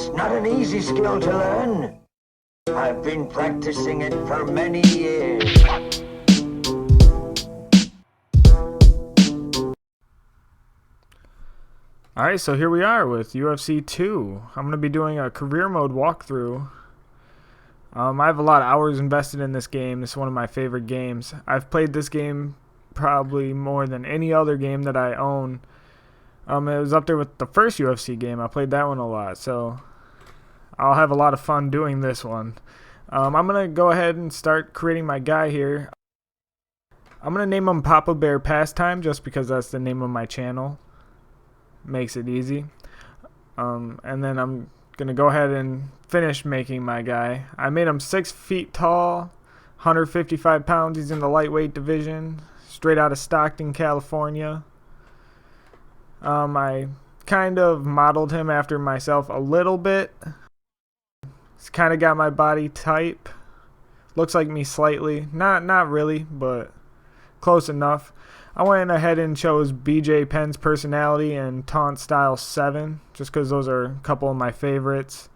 It's not an easy skill to learn. I've been practicing it for many years. Alright, so here we are with UFC 2. I'm going to be doing a career mode walkthrough. I have a lot of hours invested in this game. This is one of my favorite games. I've played this game probably more than any other game that I own. It was up there with the first UFC game. I played that one a lot, so I'll have a lot of fun doing this one. I'm going to go ahead and start creating my guy here. I'm going to name him Papa Bear Pastime just because that's the name of my channel. Makes it easy. And then I'm going to go ahead and finish making my guy. I made him 6 feet tall, 155 pounds. He's in the lightweight division, straight out of Stockton, California. I kind of modeled him after myself a little bit. He's kind of got my body type. Looks like me slightly. Not really, but close enough. I went ahead and chose BJ Penn's personality and Taunt Style 7, just because those are a couple of my favorites.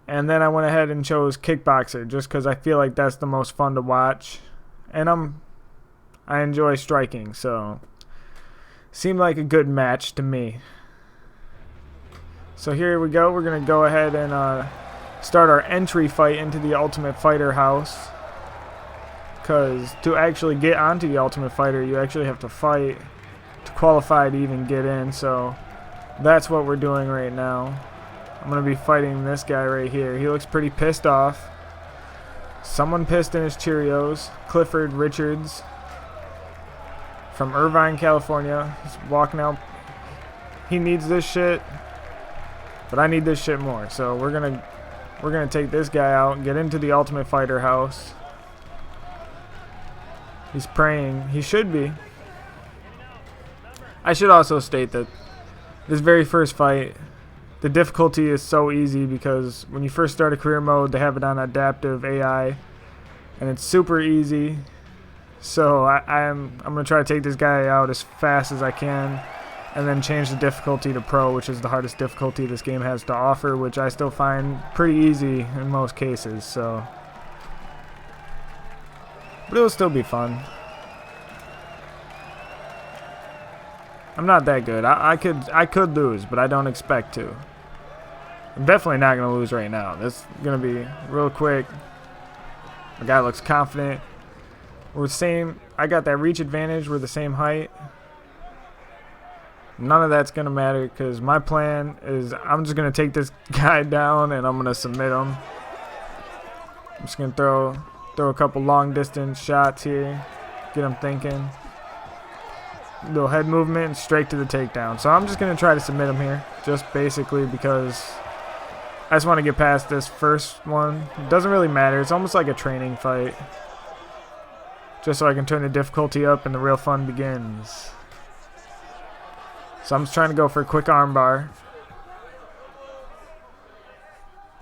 And then I went ahead and chose Kickboxer, just because I feel like that's the most fun to watch. And I enjoy striking, so seemed like a good match to me. So here we go. We're going to go ahead and start our entry fight into the Ultimate Fighter house. Because to actually get onto the Ultimate Fighter, you actually have to fight to qualify to even get in. So that's what we're doing right now. I'm going to be fighting this guy right here. He looks pretty pissed off. Someone pissed in his Cheerios. Clifford Richards from Irvine, California. He's walking out. He needs this shit, but I need this shit more. So we're gonna take this guy out and get into the Ultimate Fighter house. He's praying. He should be. I should also state that this very first fight, the difficulty is so easy because when you first start a career mode, they have it on adaptive AI, and it's super easy. So I'm gonna try to take this guy out as fast as I can, and then change the difficulty to Pro, which is the hardest difficulty this game has to offer, which I still find pretty easy in most cases. So. But it'll still be fun. I'm not that good. I could lose, but I don't expect to. I'm definitely not gonna lose right now. This is gonna be real quick. The guy looks confident. We're the same. I got that reach advantage. We're the same height. None of that's gonna matter because my plan is I'm just gonna take this guy down and I'm gonna submit him. I'm just gonna throw a couple long distance shots here, get him thinking. Little head movement and straight to the takedown. So I'm just going to try to submit him here, just basically because I just want to get past this first one. It doesn't really matter. It's almost like a training fight, just so I can turn the difficulty up and the real fun begins. So I'm just trying to go for a quick armbar.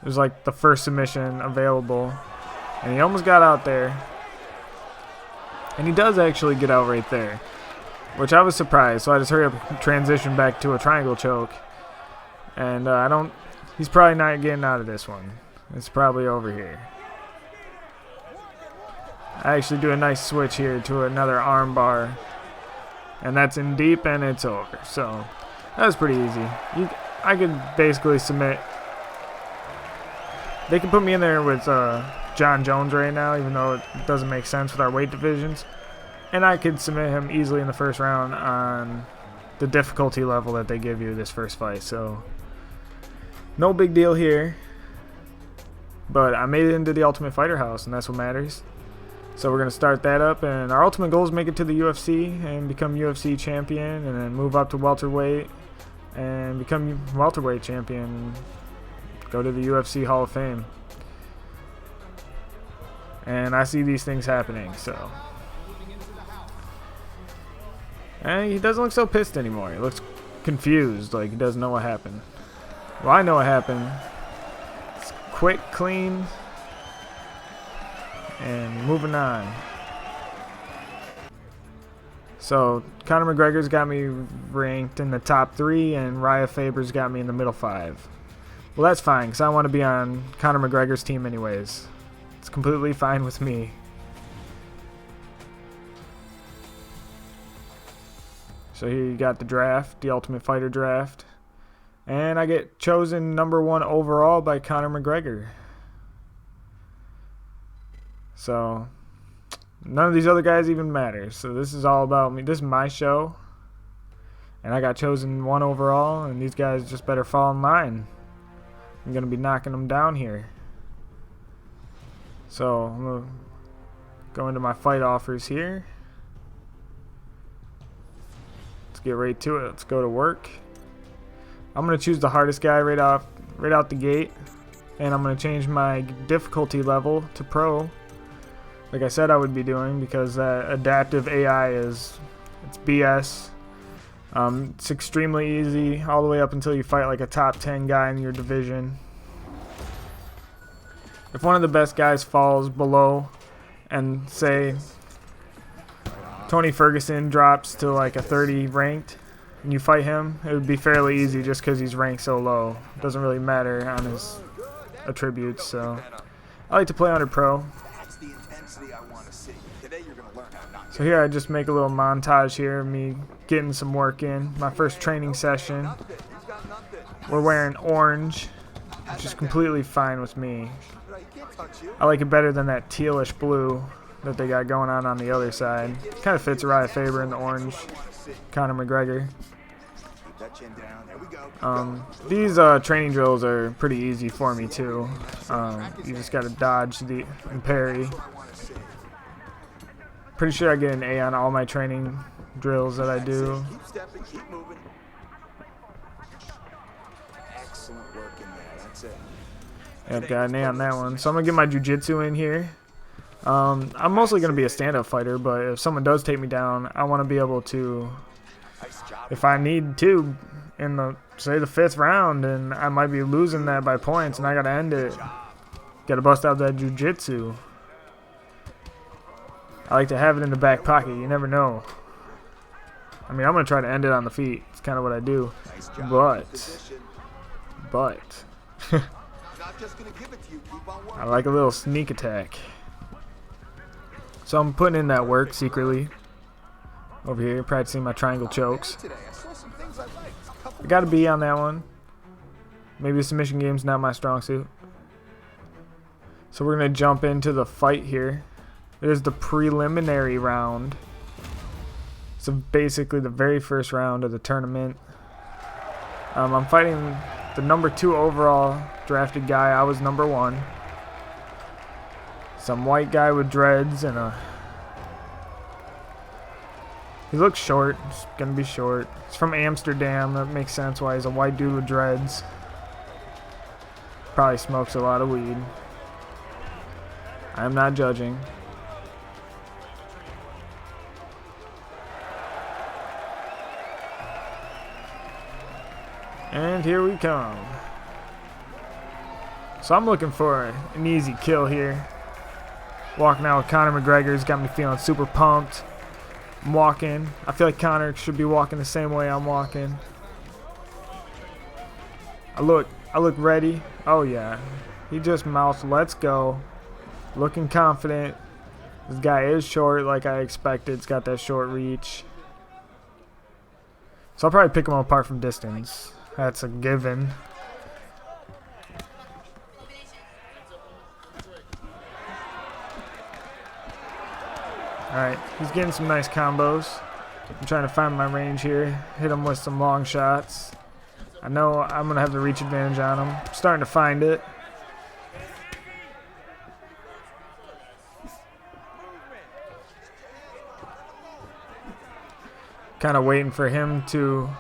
It was like the first submission available. And he almost got out there. And he does actually get out right there, which I was surprised. So I just hurry up and transition back to a triangle choke. And he's probably not getting out of this one. It's probably over here. I actually do a nice switch here to another arm bar. And that's in deep and it's over. So that was pretty easy. I could basically submit. They can put me in there with John Jones right now, even though it doesn't make sense with our weight divisions. And I could submit him easily in the first round on the difficulty level that they give you this first fight. So no big deal here. But I made it into the Ultimate Fighter house, and that's what matters. So we're going to start that up. And our ultimate goal is make it to the UFC and become UFC champion, and then move up to welterweight and become welterweight champion. Go to the UFC Hall of Fame. And I see these things happening, so. And he doesn't look so pissed anymore. He looks confused, like he doesn't know what happened. Well, I know what happened. It's quick, clean, and moving on. So Conor McGregor's got me ranked in the top 3, and Raya Faber's got me in the middle 5. Well, that's fine, because I want to be on Conor McGregor's team anyways. It's completely fine with me. So here you got the draft, the Ultimate Fighter draft. And I get chosen #1 overall by Conor McGregor. So none of these other guys even matter. So this is all about me. This is my show. And I got chosen 1 overall, and these guys just better fall in line. I'm going to be knocking them down here. So I'm going to go into my fight offers here. Let's get right to it. Let's go to work. I'm going to choose the hardest guy right out the gate. And I'm going to change my difficulty level to pro. Like I said I would be doing, because adaptive AI it's BS. It's extremely easy all the way up until you fight like a top 10 guy in your division. If one of the best guys falls below, and say Tony Ferguson drops to like a 30 ranked, and you fight him, it would be fairly easy just because he's ranked so low. It doesn't really matter on his attributes. So I like to play under pro. So here I just make a little montage here of me getting some work in. My first training session. We're wearing orange, which is completely fine with me. I like it better than that tealish blue that they got going on the other side. Kind of fits Uriah Faber in the orange. Conor McGregor. These training drills are pretty easy for me too. You just got to dodge and parry. Pretty sure I get an A on all my training drills that I do. Yep, got an A on that one. So I'm going to get my jiu-jitsu in here. I'm mostly going to be a stand-up fighter, but if someone does take me down, I want to be able to, if I need to, in the, say, the 5th round, and I might be losing that by points, and I got to end it, got to bust out that jiu-jitsu. I like to have it in the back pocket. You never know. I mean, I'm going to try to end it on the feet. It's kind of what I do. But I like a little sneak attack. So I'm putting in that work secretly over here, practicing my triangle chokes. I got a B on that one. Maybe the submission game's not my strong suit. So we're going to jump into the fight here. It is the preliminary round. So basically the very first round of the tournament. I'm fighting the #2 overall drafted guy. I was #1. Some white guy with dreads and he looks short. He's gonna be short. He's from Amsterdam. That makes sense why he's a white dude with dreads. Probably smokes a lot of weed. I'm not judging. And here we come. So I'm looking for an easy kill here. Walking out with Conor McGregor's got me feeling super pumped. I'm walking. I feel like Conor should be walking the same way I'm walking. I look ready. Oh yeah. He just mouthed, "Let's go." Looking confident. This guy is short like I expected. It's got that short reach. So I'll probably pick him apart from distance. That's a given. Alright, he's getting some nice combos. I'm trying to find my range here. Hit him with some long shots. I know I'm going to have the reach advantage on him. I'm starting to find it. Kind of waiting for him to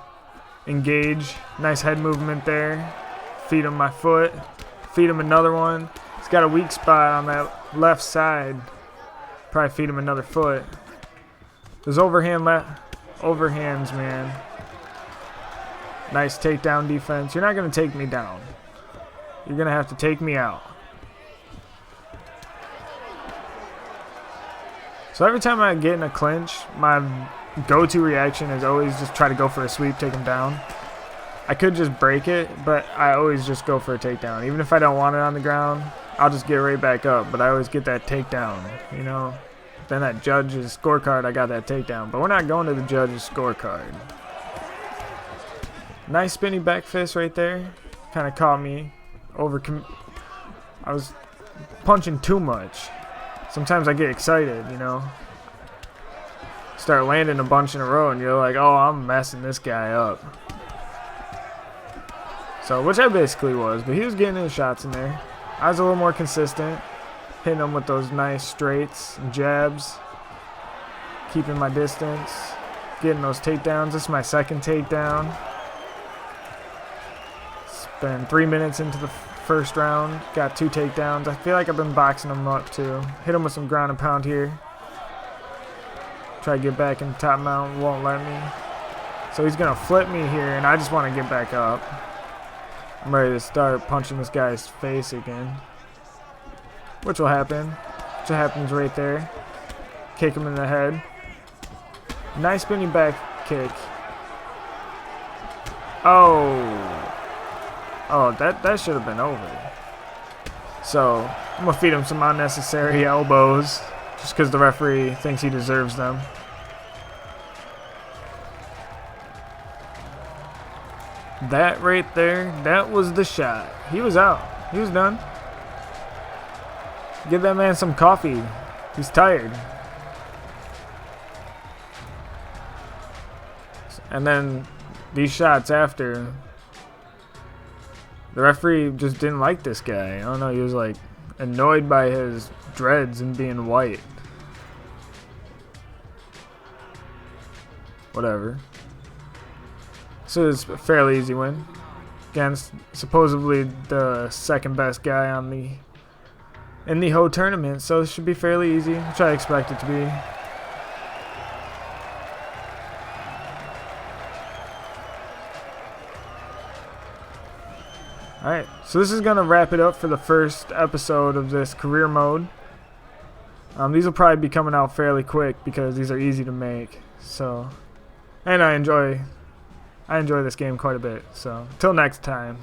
engage. Nice head movement there. Feed him my foot. Feed him another one. He's got a weak spot on that left side. Probably feed him another foot. Those overhands, man. Nice takedown defense. You're not going to take me down. You're going to have to take me out. So every time I get in a clinch, my go-to reaction is always just try to go for a sweep, take him down. I could just break it, but I always just go for a takedown. Even if I don't want it on the ground, I'll just get right back up, but I always get that takedown, you know? Then that judge's scorecard, I got that takedown. But we're not going to the judge's scorecard. Nice spinning back fist right there. Kind of caught me I was punching too much. Sometimes I get excited, you know? Start landing a bunch in a row and you're like, oh, I'm messing this guy up. So, which I basically was, but he was getting his shots in there. I was a little more consistent, hitting him with those nice straights and jabs, keeping my distance, getting those takedowns. This is my second takedown. It's been 3 minutes into the first round, got 2 takedowns. I feel like I've been boxing him up too. Hit him with some ground and pound here. Try to get back in the top mount, won't let me. So he's gonna flip me here, and I just want to get back up. I'm ready to start punching this guy's face again. Which will happen. Which happens right there. Kick him in the head. Nice spinning back kick. Oh. Oh, that should have been over. So, I'm going to feed him some unnecessary elbows. Just because the referee thinks he deserves them. That right there, that was the shot. He was out. He was done. Give that man some coffee. He's tired. And then these shots after, the referee just didn't like this guy. I don't know, he was like annoyed by his dreads and being white. Whatever. So it's a fairly easy win against supposedly the second best guy on in the whole tournament. So it should be fairly easy, which I expect it to be. Alright, so this is going to wrap it up for the first episode of this career mode. These will probably be coming out fairly quick because these are easy to make. So, and I enjoy this game quite a bit. So, until next time.